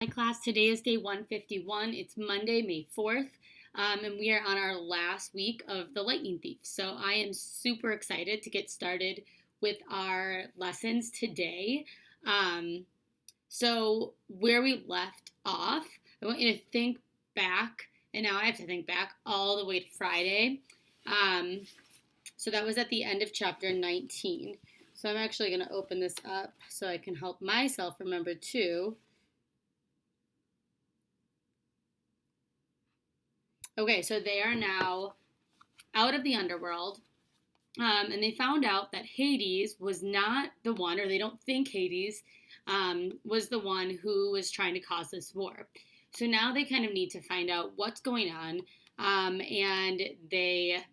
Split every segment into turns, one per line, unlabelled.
Hi class, today is day 151. It's Monday, May 4th, and we are on our last week of the Lightning Thief. So I am super excited to get started with our lessons today. So where we left off, I want you to think back, and now I have to think back all the way to Friday. So that was at the end of chapter 19. So I'm actually going to open this up so I can help myself remember too. Okay, so they are now out of the underworld, and they found out that Hades was not the one, or they don't think Hades was the one who was trying to cause this war. So now they kind of need to find out what's going on, and they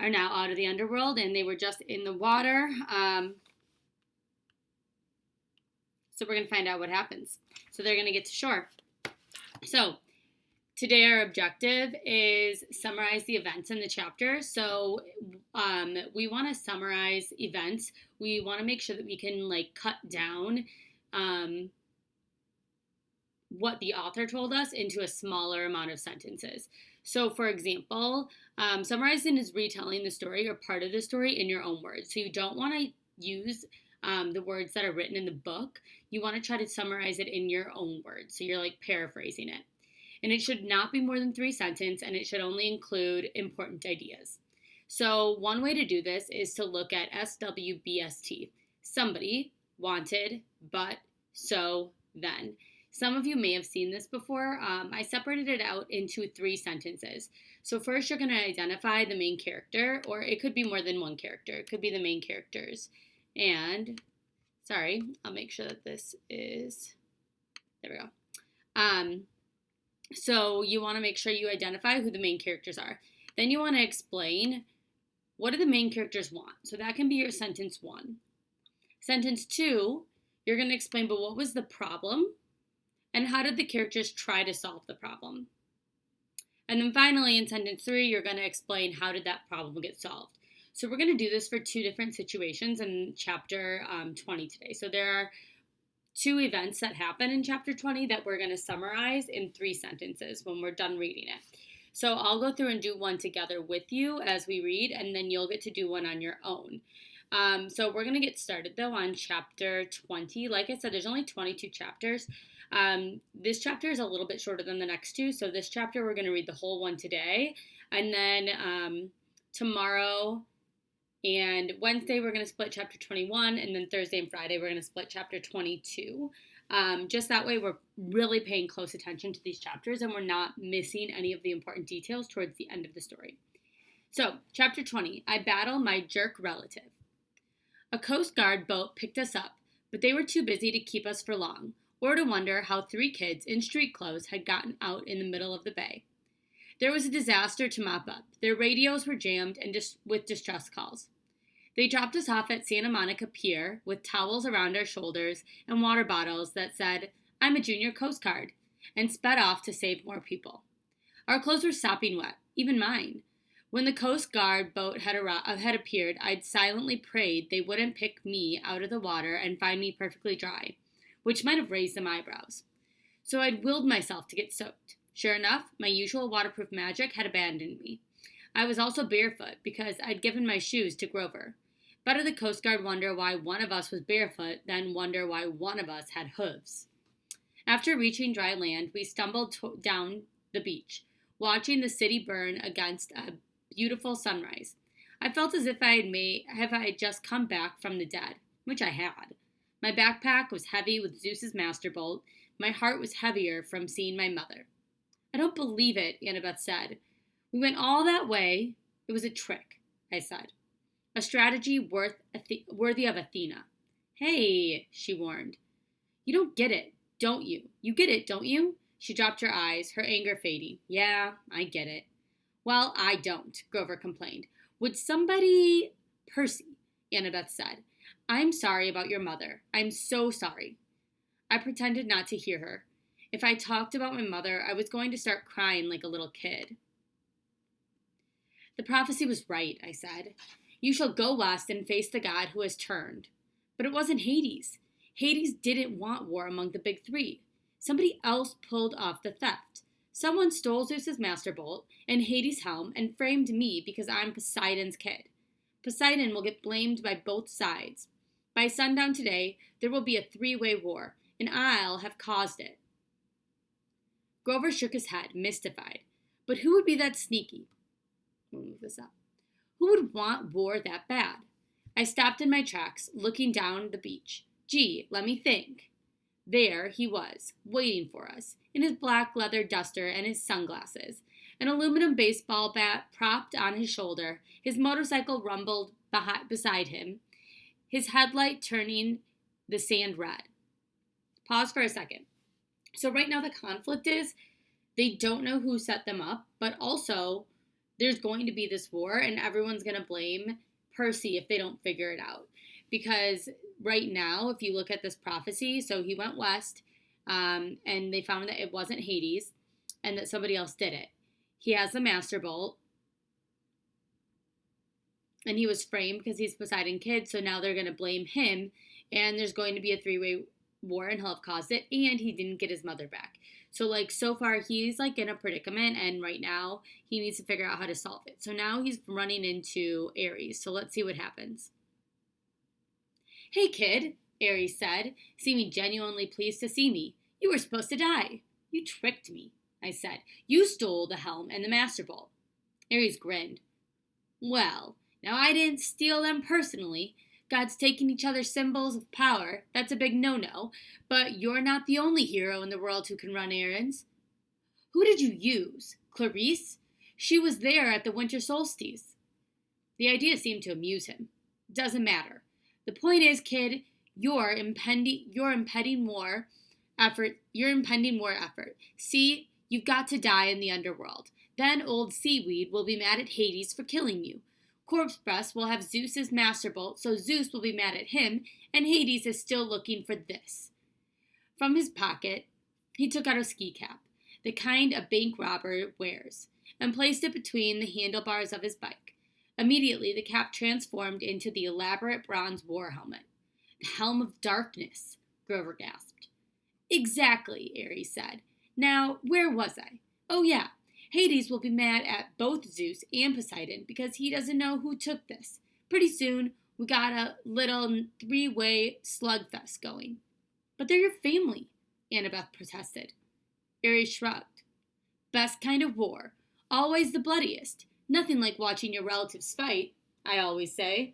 are now out of the underworld, and they were just in the water. So we're going to find out what happens. So they're going to get to shore. So today our objective is summarize the events in the chapter. So we want to summarize events. We want to make sure that we can cut down what the author told us into a smaller amount of sentences. So for example, summarizing is retelling the story or part of the story in your own words. So you don't want to use the words that are written in the book. You want to try to summarize it in your own words. So you're paraphrasing it. And it should not be more than 3 sentences, and it should only include important ideas. So one way to do this is to look at SWBST. Somebody, wanted, but, so, then. Some of you may have seen this before. I separated it out into 3 sentences. So first you're going to identify the main character, or it could be more than one character. It could be the main characters. And, sorry, I'll make sure that this is, there we go. So you want to make sure you identify who the main characters are. Then you want to explain what do the main characters want. So that can be your sentence 1. Sentence 2, you're going to explain, but what was the problem? And how did the characters try to solve the problem? And then finally, in sentence 3, you're going to explain how did that problem get solved. So we're going to do this for 2 different situations in chapter 20 today. So there are 2 events that happen in chapter 20 that we're going to summarize in 3 sentences when we're done reading it. So I'll go through and do one together with you as we read, and then you'll get to do one on your own. So we're going to get started, though, on chapter 20. Like I said, there's only 22 chapters. This chapter is a little bit shorter than the next 2, so this chapter we're going to read the whole one today. And then tomorrow and Wednesday, we're going to split chapter 21, and then Thursday and Friday, we're going to split chapter 22. Just that way, we're really paying close attention to these chapters, and we're not missing any of the important details towards the end of the story. So, chapter 20, I battle my jerk relative. A Coast Guard boat picked us up, but they were too busy to keep us for long, or to wonder how 3 kids in street clothes had gotten out in the middle of the bay. There was a disaster to mop up. Their radios were jammed and with distress calls. They dropped us off at Santa Monica Pier with towels around our shoulders and water bottles that said, I'm a junior Coast Guard, and sped off to save more people. Our clothes were sopping wet, even mine. When the Coast Guard boat had appeared, I'd silently prayed they wouldn't pick me out of the water and find me perfectly dry, which might have raised some eyebrows. So I'd willed myself to get soaked. Sure enough, my usual waterproof magic had abandoned me. I was also barefoot because I'd given my shoes to Grover. Better the Coast Guard wonder why one of us was barefoot than wonder why one of us had hooves. After reaching dry land, we stumbled down the beach, watching the city burn against a beautiful sunrise. I felt as if I had just come back from the dead, which I had. My backpack was heavy with Zeus's master bolt. My heart was heavier from seeing my mother. I don't believe it, Annabeth said. We went all that way. It was a trick, I said. A strategy worthy of Athena. Hey, she warned. You don't get it, don't you? You get it, don't you? She dropped her eyes, her anger fading. Yeah, I get it. Well, I don't, Grover complained. Would somebody... Percy, Annabeth said. I'm sorry about your mother. I'm so sorry. I pretended not to hear her. If I talked about my mother, I was going to start crying like a little kid. The prophecy was right, I said. You shall go west and face the god who has turned. But it wasn't Hades. Hades didn't want war among the big three. Somebody else pulled off the theft. Someone stole Zeus's master bolt and Hades' helm and framed me because I'm Poseidon's kid. Poseidon will get blamed by both sides. By sundown today, there will be a three-way war, and I'll have caused it. Grover shook his head, mystified. But who would be that sneaky? We'll move this up. Who would want war that bad? I stopped in my tracks, looking down the beach. Gee, let me think. There he was, waiting for us, in his black leather duster and his sunglasses. An aluminum baseball bat propped on his shoulder, his motorcycle rumbled beside him, his headlight turning the sand red. Pause for a second. So right now the conflict is they don't know who set them up, but also there's going to be this war and everyone's going to blame Percy if they don't figure it out. Because right now, if you look at this prophecy, so he went west and they found that it wasn't Hades and that somebody else did it. He has the Master Bolt and he was framed because he's Poseidon kid, so now they're going to blame him and there's going to be a three-way war and he'll have caused it, and he didn't get his mother back. So so far he's in a predicament, and right now he needs to figure out how to solve it. So now he's running into Ares. So let's see what happens. Hey kid, Ares said, seeming genuinely pleased to see me. You were supposed to die. You tricked me, I said. You stole the helm and the Master Bolt. Ares grinned. Well, now I didn't steal them personally. Gods taking each other's symbols of power, that's a big no-no, but you're not the only hero in the world who can run errands. Who did you use? Clarice? She was there at the winter solstice. The idea seemed to amuse him. Doesn't matter. The point is, kid, your impending war effort. See, you've got to die in the underworld. Then old Seaweed will be mad at Hades for killing you. Corpse Breast will have Zeus's Master Bolt, so Zeus will be mad at him, and Hades is still looking for this. From his pocket, he took out a ski cap, the kind a bank robber wears, and placed it between the handlebars of his bike. Immediately, the cap transformed into the elaborate bronze war helmet. The Helm of Darkness, Grover gasped. Exactly, Ares said. Now, where was I? Oh yeah. Hades will be mad at both Zeus and Poseidon because he doesn't know who took this. Pretty soon, we got a little three-way slugfest going. But they're your family, Annabeth protested. Ares shrugged. Best kind of war. Always the bloodiest. Nothing like watching your relatives fight, I always say.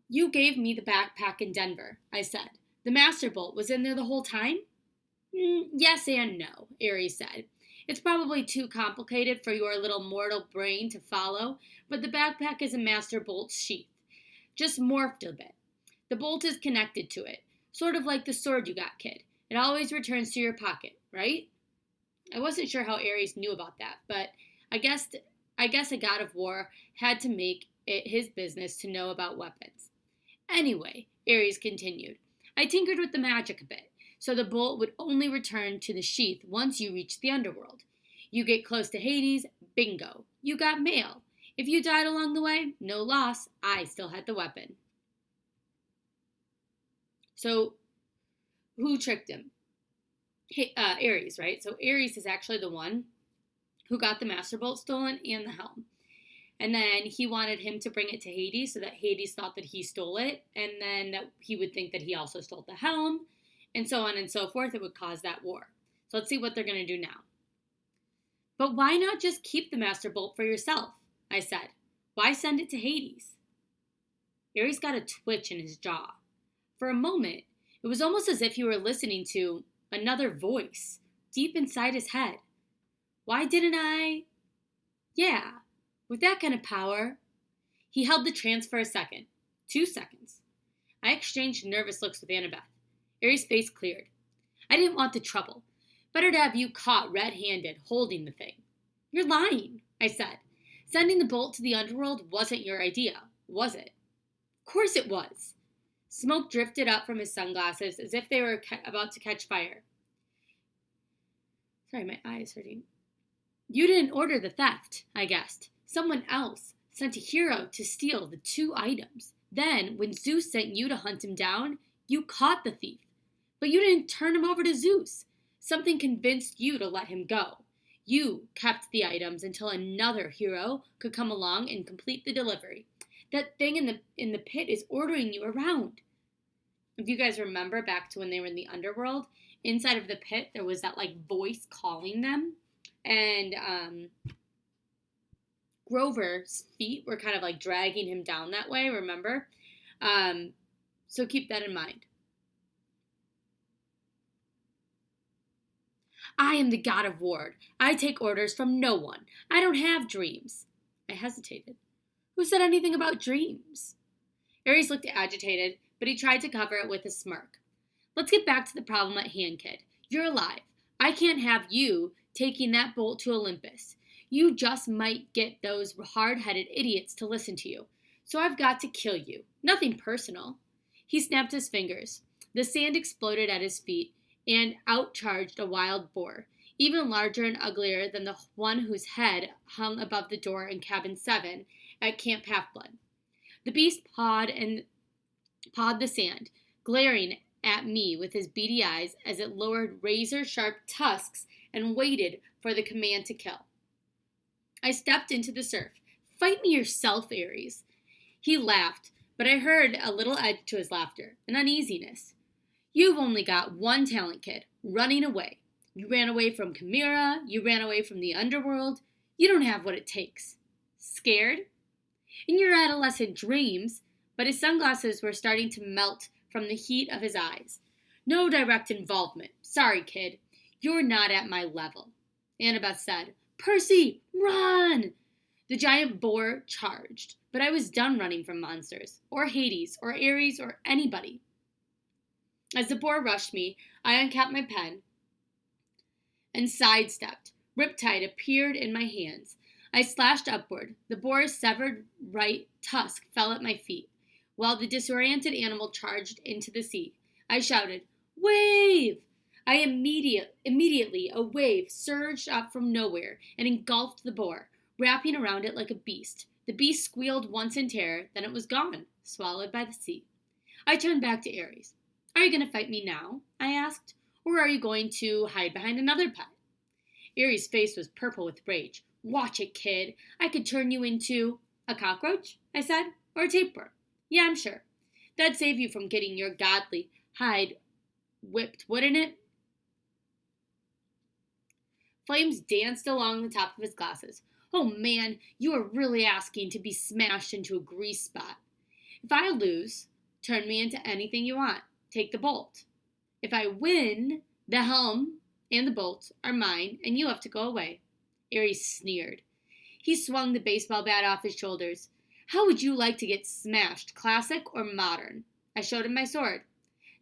You gave me the backpack in Denver, I said. The Master Bolt was in there the whole time? Yes and no, Ares said. It's probably too complicated for your little mortal brain to follow, but the backpack is a Master Bolt's sheath. Just morphed a bit. The bolt is connected to it, sort of like the sword you got, kid. It always returns to your pocket, right? I wasn't sure how Ares knew about that, but I guess a god of war had to make it his business to know about weapons. Anyway, Ares continued, I tinkered with the magic a bit, so the bolt would only return to the sheath once you reach the underworld. You get close to Hades, bingo, you got mail. If you died along the way, no loss, I still had the weapon. So, who tricked him? Ares, right? So Ares is actually the one who got the Master Bolt stolen and the helm. And then he wanted him to bring it to Hades so that Hades thought that he stole it, and then that he would think that he also stole the helm, and so on and so forth. It would cause that war. So let's see what they're going to do now. But why not just keep the Master Bolt for yourself? I said. Why send it to Hades? Ares got a twitch in his jaw. For a moment, it was almost as if he were listening to another voice deep inside his head. Why didn't I? Yeah, with that kind of power. He held the transfer a second. 2 seconds. I exchanged nervous looks with Annabeth. Ares' face cleared. I didn't want the trouble. Better to have you caught red-handed holding the thing. You're lying, I said. Sending the bolt to the underworld wasn't your idea, was it? Of course it was. Smoke drifted up from his sunglasses as if they were about to catch fire. Sorry, my eye is hurting. You didn't order the theft, I guessed. Someone else sent a hero to steal the 2 items. Then, when Zeus sent you to hunt him down, you caught the thief. But you didn't turn him over to Zeus. Something convinced you to let him go. You kept the items until another hero could come along and complete the delivery. That thing in the pit is ordering you around. If you guys remember back to when they were in the underworld, inside of the pit there was that voice calling them, and Grover's feet were kind of dragging him down that way, remember? So keep that in mind. I am the god of war. I take orders from no one. I don't have dreams. I hesitated. Who said anything about dreams? Ares looked agitated, but he tried to cover it with a smirk. Let's get back to the problem at hand, kid. You're alive. I can't have you taking that bolt to Olympus. You just might get those hard-headed idiots to listen to you. So I've got to kill you. Nothing personal. He snapped his fingers. The sand exploded at his feet, and out charged a wild boar, even larger and uglier than the one whose head hung above the door in cabin 7 at Camp Half-Blood. The beast pawed the sand, glaring at me with his beady eyes as it lowered razor-sharp tusks and waited for the command to kill. I stepped into the surf. Fight me yourself, Ares. He laughed, but I heard a little edge to his laughter, an uneasiness. You've only got one talent, kid, running away. You ran away from Chimera, you ran away from the underworld. You don't have what it takes. Scared? In your adolescent dreams, but his sunglasses were starting to melt from the heat of his eyes. No direct involvement. Sorry, kid. You're not at my level. Annabeth said, Percy, run! The giant boar charged, but I was done running from monsters, or Hades, or Ares, or anybody. As the boar rushed me, I uncapped my pen and sidestepped. Riptide appeared in my hands. I slashed upward. The boar's severed right tusk fell at my feet, while the disoriented animal charged into the sea. I shouted, Wave! Immediately, a wave surged up from nowhere and engulfed the boar, wrapping around it like a beast. The beast squealed once in terror, then it was gone, swallowed by the sea. I turned back to Ares. Are you going to fight me now? I asked. Or are you going to hide behind another pet? Ares' face was purple with rage. Watch it, kid. I could turn you into a cockroach, I said, or a tapeworm. Yeah, I'm sure. That'd save you from getting your godly hide whipped, wouldn't it? Flames danced along the top of his glasses. Oh man, you are really asking to be smashed into a grease spot. If I lose, turn me into anything you want. Take the bolt. If I win, the helm and the bolt are mine, and you have to go away. Ares sneered. He swung the baseball bat off his shoulders. How would you like to get smashed, classic or modern? I showed him my sword.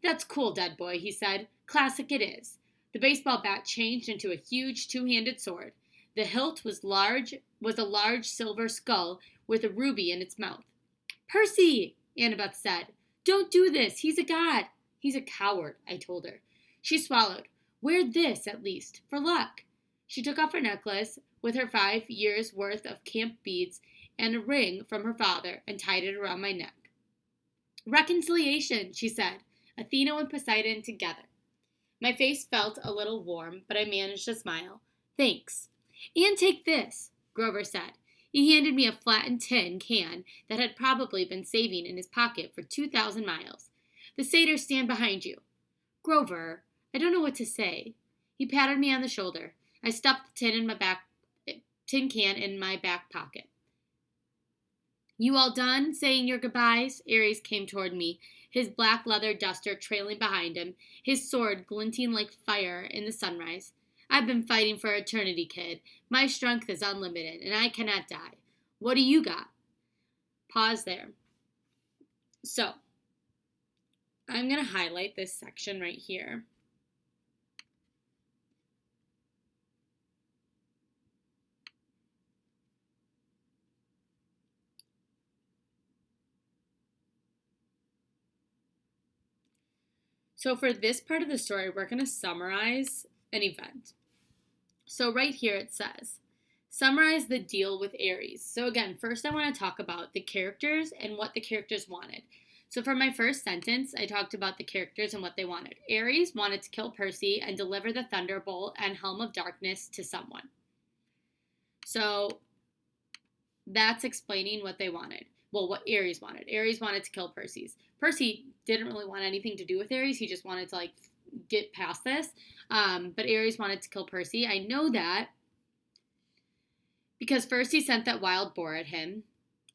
That's cool, dead boy, he said. Classic it is. The baseball bat changed into a huge two-handed sword. The hilt was a large silver skull with a ruby in its mouth. Percy, Annabeth said. Don't do this. He's a god. He's a coward, I told her. She swallowed. Wear this, at least, for luck. She took off her necklace with her 5 years' worth of camp beads and a ring from her father and tied it around my neck. Reconciliation, she said. Athena and Poseidon together. My face felt a little warm, but I managed to smile. Thanks. And take this, Grover said. He handed me a flattened tin can that had probably been saving in his pocket for 2,000 miles. The satyrs stand behind you. Grover, I don't know what to say. He patted me on the shoulder. I stuffed the tin can in my back pocket. You all done saying your goodbyes? Ares came toward me, his black leather duster trailing behind him, his sword glinting like fire in the sunrise. I've been fighting for eternity, kid. My strength is unlimited, and I cannot die. What do you got? Pause there. So, I'm going to highlight this section right here. So for this part of the story, we're going to summarize an event. So right here it says, Summarize the deal with Ares. So again, first I want to talk about the characters and what the characters wanted. So for my first sentence, I talked about the characters and what they wanted. Ares wanted to kill Percy and deliver the Thunderbolt and Helm of Darkness to someone. So that's explaining what they wanted. Well, what Ares wanted. Ares wanted to kill Percy. Percy didn't really want anything to do with Ares. He just wanted to get past this. But Ares wanted to kill Percy. I know that because first he sent that wild boar at him,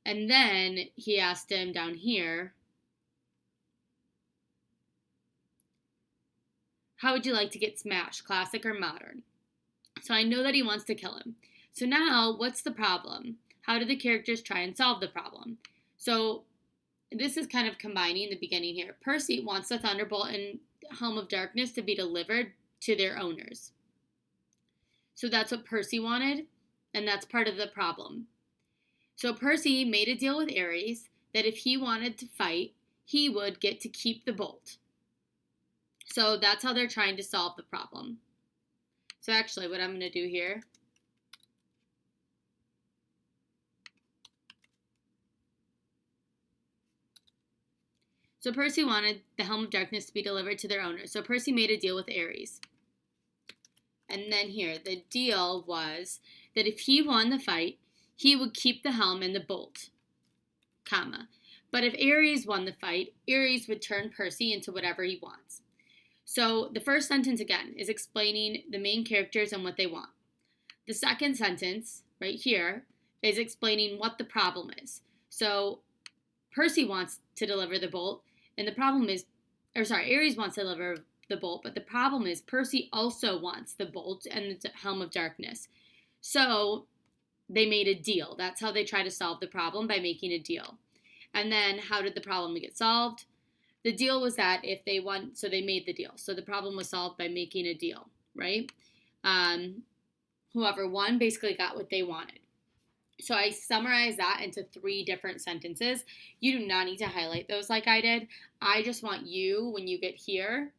and then he asked him down here, how would you like to get smashed, classic or modern? So I know that he wants to kill him. So now, what's the problem? How do the characters try and solve the problem? So this is kind of combining the beginning here. Percy wants the Thunderbolt and Helm of Darkness to be delivered to their owners. So that's what Percy wanted, and that's part of the problem. So Percy made a deal with Ares that if he wanted to fight, he would get to keep the bolt. So that's how they're trying to solve the problem. So actually, what I'm going to do here, so Percy wanted the Helm of Darkness to be delivered to their owner. So Percy made a deal with Ares. And then here, the deal was that if he won the fight, he would keep the helm and the bolt, comma. But if Ares won the fight, Ares would turn Percy into whatever he wants. So the first sentence, again, is explaining the main characters and what they want. The second sentence, right here, is explaining what the problem is. So Percy wants to deliver the bolt, and the problem is, Ares wants to deliver the bolt, but the problem is Percy also wants the bolt and the Helm of Darkness. So they made a deal. That's how they try to solve the problem, by making a deal. And then how did the problem get solved? The deal was that if they won, so they made the deal. So the problem was solved by making a deal, right? Whoever won basically got what they wanted. So I summarized that into 3 different sentences. You do not need to highlight those like I did. I just want you, when you get here,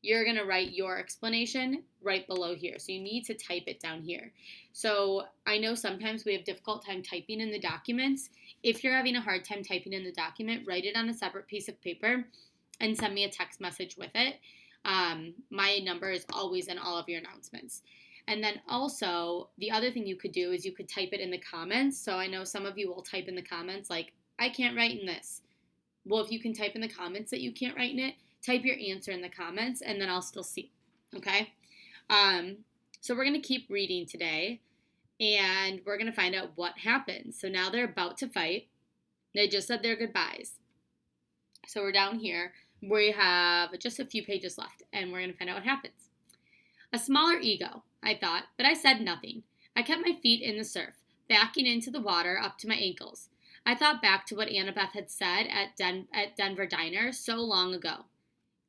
you're going to write your explanation right below here. So you need to type it down here. So I know sometimes we have difficult time typing in the documents. If you're having a hard time typing in the document, write it on a separate piece of paper and send me a text message with it. My number is always in all of your announcements. And then also, the other thing you could do is you could type it in the comments. So I know some of you will type in the comments like, I can't write in this. Well, if you can type in the comments that you can't write in it, type your answer in the comments, and then I'll still see, okay? So we're going to keep reading today, and we're going to find out what happens. So now they're about to fight. They just said their goodbyes. So we're down here. We have just a few pages left, and we're going to find out what happens. A smaller ego, I thought, but I said nothing. I kept my feet in the surf, backing into the water up to my ankles. I thought back to what Annabeth had said at Denver Diner so long ago.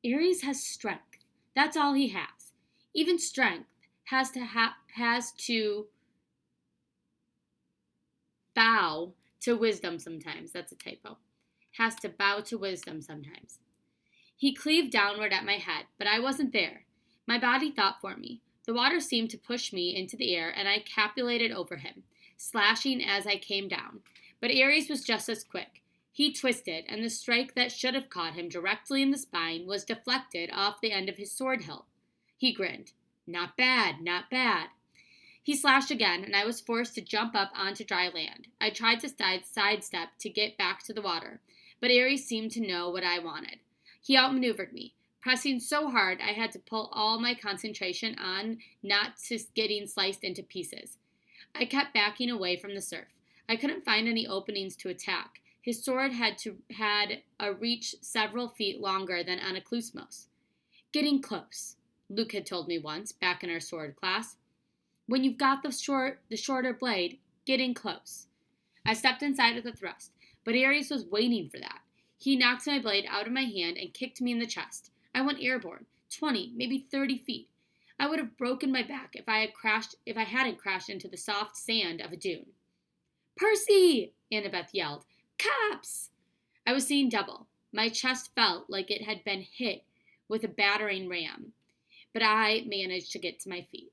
Ares has strength. That's all he has. Even strength has to bow to wisdom sometimes. That's a typo. Has to bow to wisdom sometimes. He cleaved downward at my head, but I wasn't there. My body thought for me. The water seemed to push me into the air, and I capulated over him, slashing as I came down. But Ares was just as quick. He twisted, and the strike that should have caught him directly in the spine was deflected off the end of his sword hilt. He grinned. Not bad, not bad. He slashed again, and I was forced to jump up onto dry land. I tried to sidestep to get back to the water, but Ares seemed to know what I wanted. He outmaneuvered me, pressing so hard I had to pull all my concentration on not to getting sliced into pieces. I kept backing away from the surf. I couldn't find any openings to attack. His sword had a reach several feet longer than Anaklusmos. Getting close, Luke had told me once, back in our sword class. When you've got the shorter blade, get in close. I stepped inside with a thrust, but Ares was waiting for that. He knocked my blade out of my hand and kicked me in the chest. I went airborne, 20, maybe 30 feet. I would have broken my back if I hadn't crashed into the soft sand of a dune. Percy! Annabeth yelled. Cops! I was seeing double. My chest felt like it had been hit with a battering ram, but I managed to get to my feet.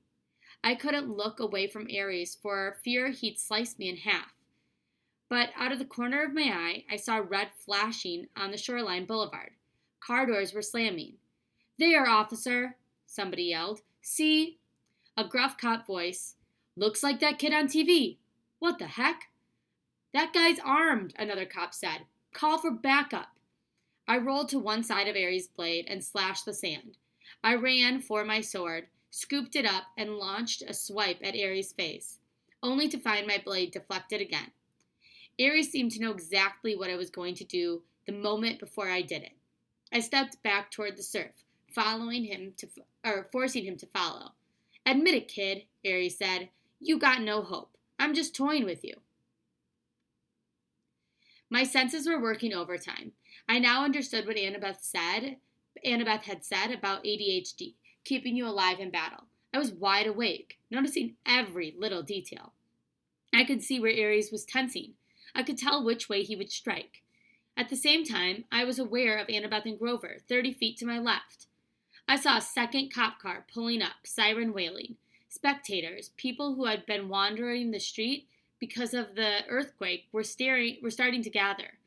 I couldn't look away from Aries for fear he'd slice me in half. But out of the corner of my eye, I saw red flashing on the shoreline boulevard. Car doors were slamming. "There, officer!" somebody yelled. "See?" A gruff cop voice. "Looks like that kid on TV." "What the heck?" "That guy's armed," another cop said. "Call for backup." I rolled to one side of Aries' blade and slashed the sand. I ran for my sword, scooped it up, and launched a swipe at Aries' face, only to find my blade deflected again. Aries seemed to know exactly what I was going to do the moment before I did it. I stepped back toward the surf, forcing him to follow. "Admit it, kid," Aries said. "You got no hope. I'm just toying with you." My senses were working overtime. I now understood what Annabeth had said about ADHD, keeping you alive in battle. I was wide awake, noticing every little detail. I could see where Aries was tensing. I could tell which way he would strike. At the same time, I was aware of Annabeth and Grover, 30 feet to my left. I saw a second cop car pulling up, siren wailing. Spectators, people who had been wandering the street because of the earthquake, were starting to gather.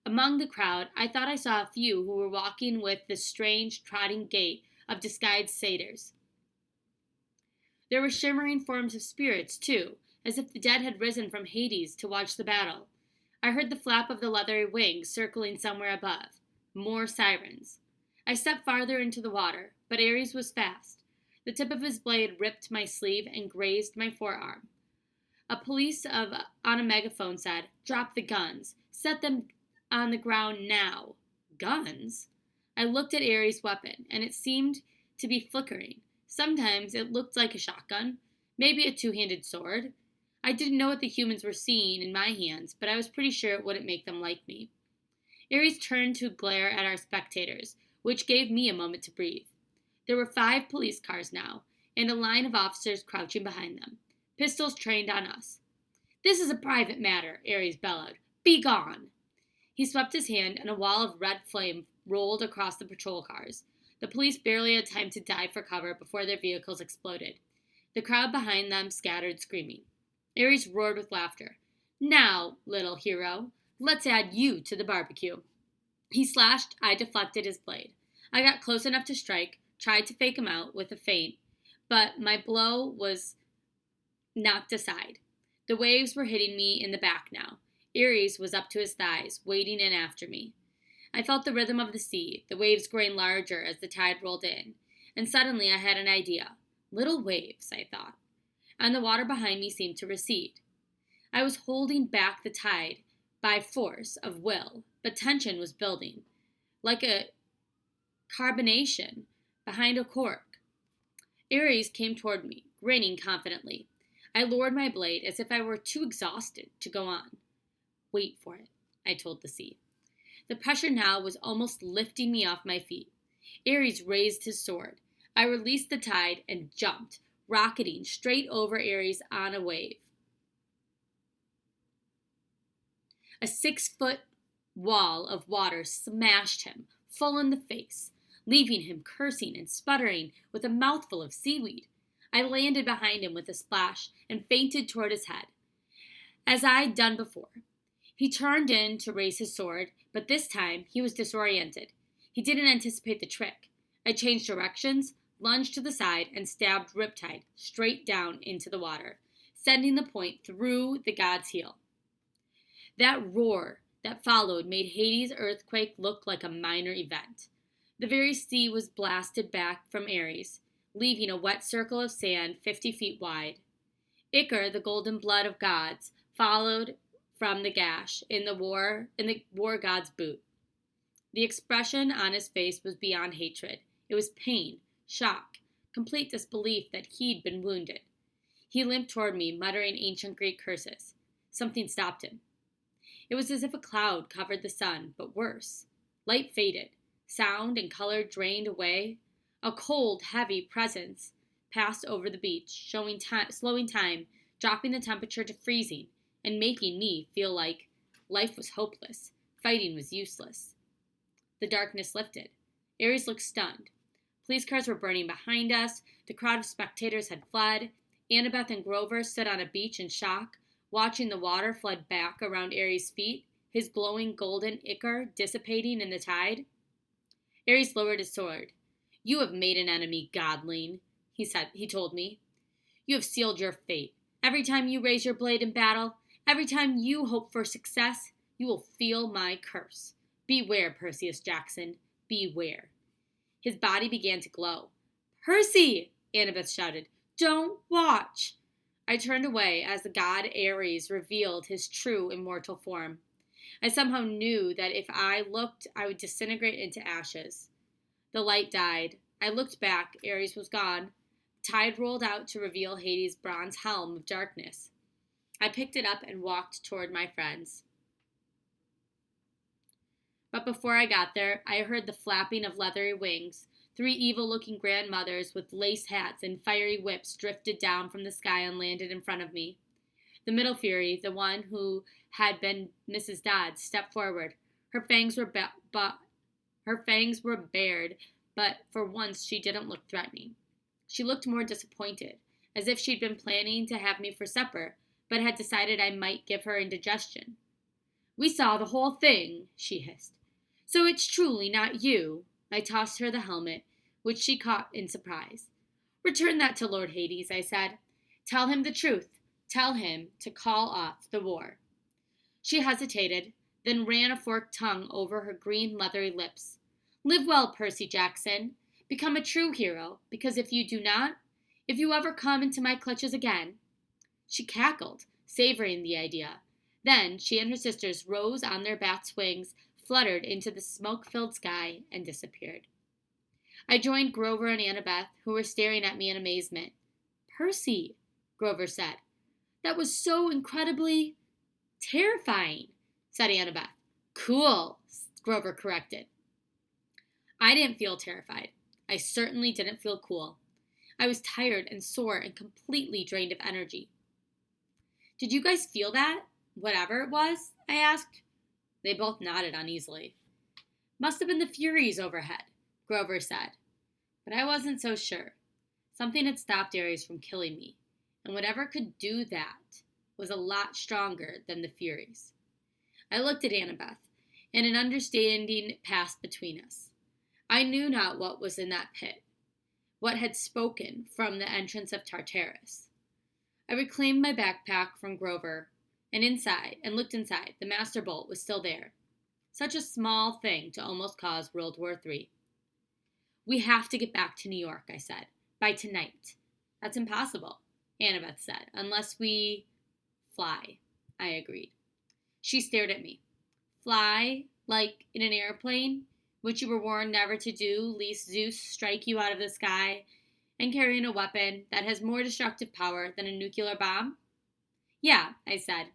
Among the crowd, I thought I saw a few who were walking with the strange, trotting gait of disguised satyrs. There were shimmering forms of spirits, too, as if the dead had risen from Hades to watch the battle. I heard the flap of the leathery wings circling somewhere above. More sirens. I stepped farther into the water, but Aries was fast. The tip of his blade ripped my sleeve and grazed my forearm. A police on a megaphone said, "Drop the guns. Set them on the ground now." Guns? I looked at Aries' weapon, and it seemed to be flickering. Sometimes it looked like a shotgun, maybe a two-handed sword. I didn't know what the humans were seeing in my hands, but I was pretty sure it wouldn't make them like me. Aries turned to glare at our spectators, which gave me a moment to breathe. There were 5 police cars now, and a line of officers crouching behind them, pistols trained on us. "This is a private matter," Aries bellowed. "Be gone!" He swept his hand, and a wall of red flame rolled across the patrol cars. The police barely had time to dive for cover before their vehicles exploded. The crowd behind them scattered, screaming. Aries roared with laughter. "Now, little hero, let's add you to the barbecue." He slashed, I deflected his blade. I got close enough to strike, tried to fake him out with a feint, but my blow was knocked aside. The waves were hitting me in the back now. Aries was up to his thighs, wading in after me. I felt the rhythm of the sea, the waves growing larger as the tide rolled in, and suddenly I had an idea. Little waves, I thought, and the water behind me seemed to recede. I was holding back the tide by force of will, but tension was building, like a carbonation behind a cork. Aries came toward me, grinning confidently. I lowered my blade as if I were too exhausted to go on. "Wait for it," I told the sea. The pressure now was almost lifting me off my feet. Aries raised his sword. I released the tide and jumped, rocketing straight over Aries on a wave. A 6-foot wall of water smashed him full in the face, leaving him cursing and sputtering with a mouthful of seaweed. I landed behind him with a splash and feinted toward his head, as I'd done before. He turned in to raise his sword, but this time he was disoriented. He didn't anticipate the trick. I changed directions, lunged to the side, and stabbed Riptide straight down into the water, sending the point through the god's heel. That roar that followed made Hades' earthquake look like a minor event. The very sea was blasted back from Aries, leaving a wet circle of sand 50 feet wide. Icar, the golden blood of gods, followed from the gash in the war god's boot. The expression on his face was beyond hatred. It was pain, shock, complete disbelief that he'd been wounded. He limped toward me, muttering ancient Greek curses. Something stopped him. It was as if a cloud covered the sun, but worse. Light faded. Sound and color drained away. A cold, heavy presence passed over the beach, slowing time, dropping the temperature to freezing, and making me feel like life was hopeless. Fighting was useless. The darkness lifted. Aries looked stunned. Police cars were burning behind us. The crowd of spectators had fled. Annabeth and Grover stood on a beach in shock, watching the water flood back around Ares' feet, his glowing golden ichor dissipating in the tide. Ares lowered his sword. "You have made an enemy, godling," he told me. "You have sealed your fate. Every time you raise your blade in battle, every time you hope for success, you will feel my curse. Beware, Perseus Jackson. Beware." His body began to glow. "Percy!" Annabeth shouted. "Don't watch!" I turned away as the god Ares revealed his true immortal form. I somehow knew that if I looked, I would disintegrate into ashes. The light died. I looked back. Ares was gone. Tide rolled out to reveal Hades' bronze helm of darkness. I picked it up and walked toward my friends. But before I got there, I heard the flapping of leathery wings. 3 evil-looking grandmothers with lace hats and fiery whips drifted down from the sky and landed in front of me. The middle Fury, the one who had been Mrs. Dodd, stepped forward. Her fangs were bared, but for once she didn't look threatening. She looked more disappointed, as if she'd been planning to have me for supper, but had decided I might give her indigestion. "We saw the whole thing," she hissed. "So it's truly not you." I tossed her the helmet, which she caught in surprise. "Return that to Lord Hades," I said. "Tell him the truth. Tell him to call off the war." She hesitated, then ran a forked tongue over her green leathery lips. "Live well, Percy Jackson. Become a true hero, because if you do not, if you ever come into my clutches again—" She cackled, savoring the idea. Then she and her sisters rose on their bat's wings, fluttered into the smoke-filled sky, and disappeared. I joined Grover and Annabeth, who were staring at me in amazement. "Percy," Grover said. "That was so incredibly terrifying," said Annabeth. "Cool," Grover corrected. I didn't feel terrified. I certainly didn't feel cool. I was tired and sore and completely drained of energy. "Did you guys feel that? Whatever it was?" I asked. They both nodded uneasily. "Must have been the Furies overhead," Grover said. But I wasn't so sure. Something had stopped Ares from killing me, and whatever could do that was a lot stronger than the Furies. I looked at Annabeth, and an understanding passed between us. I knew not what was in that pit, what had spoken from the entrance of Tartarus. I reclaimed my backpack from Grover, and looked inside. The Master Bolt was still there. Such a small thing to almost cause World War III. "We have to get back to New York," I said, "by tonight." "That's impossible," Annabeth said, "unless we fly," I agreed. She stared at me. "Fly? Like in an airplane, which you were warned never to do, lest Zeus strike you out of the sky, and carrying a weapon that has more destructive power than a nuclear bomb?" "Yeah," I said.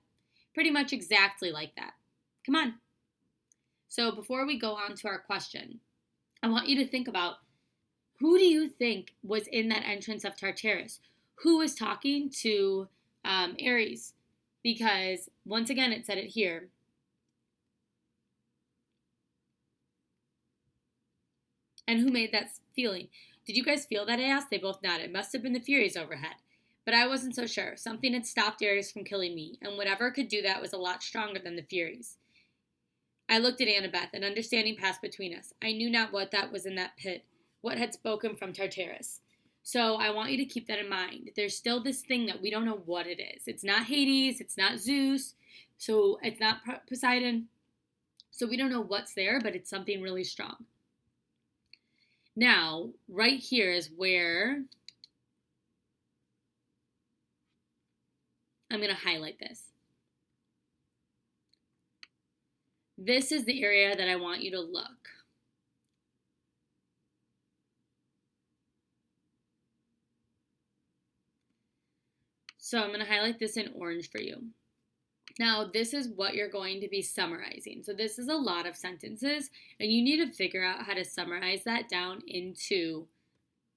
"Pretty much exactly like that. Come on." So before we go on to our question, I want you to think about, who do you think was in that entrance of Tartarus? Who was talking to Ares? Because, once again, it said it here. And who made that feeling? "Did you guys feel that?" I asked. They both nodded. "It must have been the Furies overhead." But I wasn't so sure. Something had stopped Ares from killing me, and whatever could do that was a lot stronger than the Furies. I looked at Annabeth, and understanding passed between us. I knew not what that was in that pit, what had spoken from Tartarus. So I want you to keep that in mind. There's still this thing that we don't know what it is. It's not Hades, it's not Zeus, so it's not Poseidon. So we don't know what's there, but it's something really strong. Now, right here is where I'm going to highlight this. This is the area that I want you to look. So I'm going to highlight this in orange for you. Now, this is what you're going to be summarizing. So this is a lot of sentences, and you need to figure out how to summarize that down into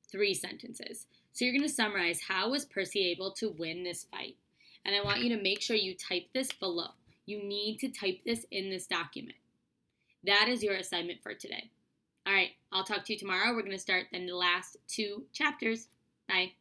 3 sentences. So you're going to summarize, how was Percy able to win this fight? And I want you to make sure you type this below. You need to type this in this document. That is your assignment for today. All right, I'll talk to you tomorrow. We're going to start then the last 2 chapters. Bye.